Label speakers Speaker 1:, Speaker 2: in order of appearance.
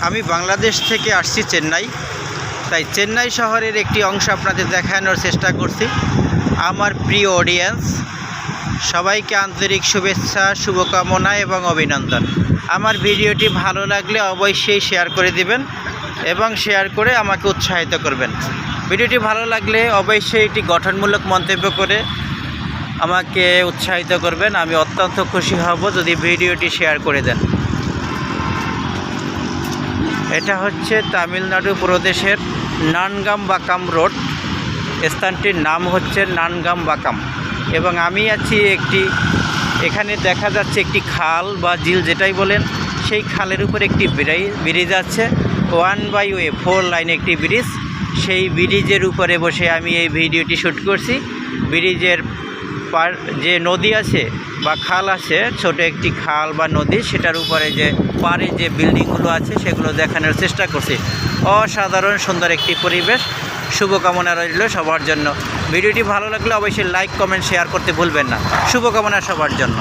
Speaker 1: আমি বাংলাদেশ থেকে আসছি চেন্নাই, তাই চেন্নাই শহরের একটি অংশ আপনাদের দেখানোর চেষ্টা করছি। আমার প্রিয় অডিয়েন্স, সবাইকে আন্তরিক শুভেচ্ছা, শুভকামনা এবং অভিনন্দন। আমার ভিডিওটি ভালো লাগলে অবশ্যই শেয়ার করে দিবেন এবং শেয়ার করে আমাকে উৎসাহিত করবেন। ভিডিওটি ভালো লাগলে অবশ্যই একটি গঠনমূলক মন্তব্য করে আমাকে উৎসাহিত করবেন। আমি অত্যন্ত খুশি হব যদি ভিডিওটি শেয়ার করে দেন। এটা হচ্ছে তামিলনাড়ু প্রদেশের নানগামবাকাম রোড। স্থানটির নাম হচ্ছে নানগামবাকাম এবং আমি আছি এখানে দেখা যাচ্ছে একটি খাল বা ঝিল যেটাই বলেন, সেই খালের উপর একটি ব্রিজ আছে, 1/way 4 লাইন একটি ব্রিজ। সেই ব্রিজের উপরে বসে আমি এই ভিডিওটি শ্যুট করছি। ব্রিজের পার যে নদী আছে বা খাল আছে, ছোট একটি খাল বা নদী, সেটার উপরে যে পারে যে বিল্ডিংগুলো আছে সেগুলো দেখানোর চেষ্টা করছি। অসাধারণ সুন্দর একটি পরিবেশ। শুভকামনা রইল সবার জন্য। ভিডিওটি ভালো লাগলে অবশ্যই লাইক, কমেন্ট, শেয়ার করতে ভুলবেন না। শুভকামনা সবার জন্য।